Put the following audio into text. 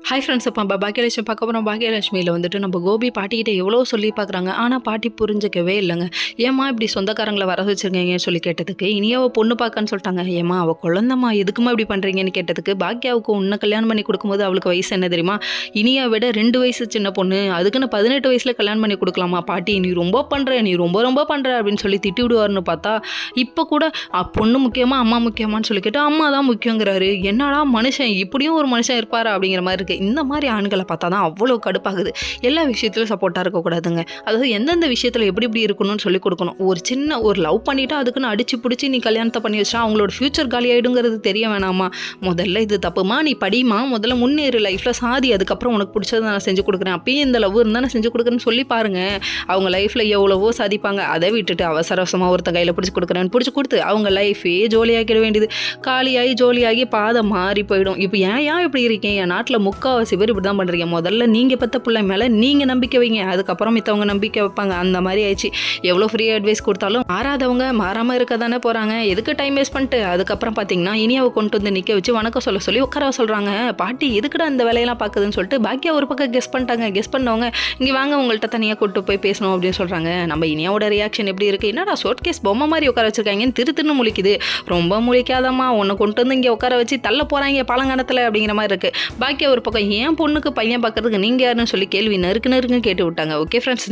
Hi friends, இப்போ பாக்கியலட்சுமி பார்க்க போகிறோம். பாக்கியலட்சுமியில் வந்துட்டு நம்ம கோபி பாட்டிக்கிட்ட எவ்வளோ சொல்லி பார்க்குறாங்க. ஆனால் பாட்டி புரிஞ்சிக்கவே இல்லைங்க. ஏம்மா இப்படி சொந்தக்காரங்களை வர வச்சுருக்கீங்கன்னு சொல்லி கேட்டதுக்கு, இனியாவை பொண்ணு பார்க்கன்னு சொல்லிட்டாங்க. ஏம்மா அவள் குழந்தம்மா, எதுக்குமா இப்படி பண்ணுறீங்கன்னு கேட்டதுக்கு, பாக்கியாவுக்கு உன்னை கல்யாணம் பண்ணி கொடுக்கும்போது அவளுக்கு வயசு என்ன தெரியுமா? இனியா விட 2 வயசு சின்ன பொண்ணு, அதுக்குன்னு 18 வயசில் கல்யாணம் பண்ணி கொடுக்கலாமா? பாட்டி நீ ரொம்ப பண்ணுற, நீ ரொம்ப ரொம்ப பண்ணுற அப்படின்னு சொல்லி திட்டி விடுவார்னு பார்த்தா, இப்போ கூட பொண்ணு முக்கியமாக அம்மா முக்கியமானு சொல்லி கேட்டால் அம்மா தான் முக்கியங்கிறாரு. என்னடா மனுஷன், இப்படியும் ஒரு மனுஷன் இருப்பாரா அப்படிங்கிற மாதிரி இருக்குது. இந்த மாதிரி ஆண்களை பார்த்தா தான் அவ்வளோ கடுப்பாகுது. எல்லா விஷயத்திலும் சப்போர்ட்டாக இருக்கக்கூடாதுங்க. அதாவது எந்தெந்த விஷயத்தில் எப்படி எப்படி இருக்கணும்னு சொல்லி கொடுக்கணும். ஒரு லவ் பண்ணிவிட்டு அதுக்குன்னு அடிச்சு பிடிச்சி நீ கல்யாணத்தை பண்ணி வச்சா அவங்களோட ஃப்யூச்சர் காலி ஆகிடுங்கிறது தெரிய வேணாமா? முதல்ல இது தப்புமா, நீ படிமா, முதல்ல முன்னேறு லைஃப்பில் சாதி, அதுக்கப்புறம் உனக்கு பிடிச்சதை நான் செஞ்சு கொடுக்குறேன், அப்பயும் இந்த லவ் இருந்தால் நான் செஞ்சு கொடுக்குறேன்னு சொல்லி பாருங்கள். அவங்க லைஃப்பில் எவ்வளவோ சாதிப்பாங்க. அதை விட்டுட்டு அவசர அவசரமாக ஒருத்தன் கையில் பிடிச்சி கொடுக்குறேன்னு பிடிச்சி கொடுத்து அவங்க லைஃபே ஜோலியாக்கிட வேண்டியது. காலியாகி ஜோலியாகி பாதை மாறி போயிடும். இப்போ ஏன் இப்படி இருக்கேன்? என் நாட்டில் முக்கால்வாசி பேர் இப்படி தான் பண்ணுறீங்க. முதல்ல நீங்கள் பெற்ற பிள்ளை மேலே நீங்கள் நம்பிக்கை வைங்க, அதுக்கப்புறம் மித்தவங்க நம்பிக்கை வைப்பாங்க. அந்த மாதிரி ஆயிடுச்சு. எவ்வளோ ஃப்ரீ அட்வைஸ் கொடுத்தாலும் மாறாதவங்க மாறாமல் இருக்க தானே போகிறாங்க. எதுக்கு டைம் வேஸ்ட் பண்ணிட்டு அதுக்கப்புறம் பார்த்தீங்கன்னா இனியாவை கொண்டு வந்து நிற்க வச்சு வணக்கம் சொல்லி உட்கார சொல்கிறாங்க. பாட்டி எதுக்குடா இந்த வேலையெல்லாம் பார்க்குதுன்னு சொல்லிட்டு பாக்கியா ஒரு பக்கம் கெஸ் பண்ணிட்டாங்க. கெஸ் பண்ணவங்க இங்கே வாங்க உங்கள்கிட்ட தனியாக கூட்டு போய் பேசணும் அப்படின்னு சொல்கிறாங்க. நம்ம இனியாவோட ரியாக்ஷன் எப்படி இருக்குது? என்னடா ஷோட் கேஸ் பொம்மை மாதிரி உட்கார வச்சிருக்காங்கன்னு திருத்துன்னு முழிக்குது. ரொம்ப முழிக்காதம்மா, உன்னை கொண்டு வந்து இங்கே உட்கார வச்சு தள்ள போகிறாங்க பழங்காலத்தில் அப்படிங்கிற மாதிரி இருக்குது. பாக்கியா ஒரு பக்கம் ஏன் பொண்ணுக்கு பையன் பார்க்கறதுக்கு நீங்கள் யாருன்னு சொல்லி கேள்வி நறுக்குன்னு கேட்டு விட்டாங்க. Okay friends.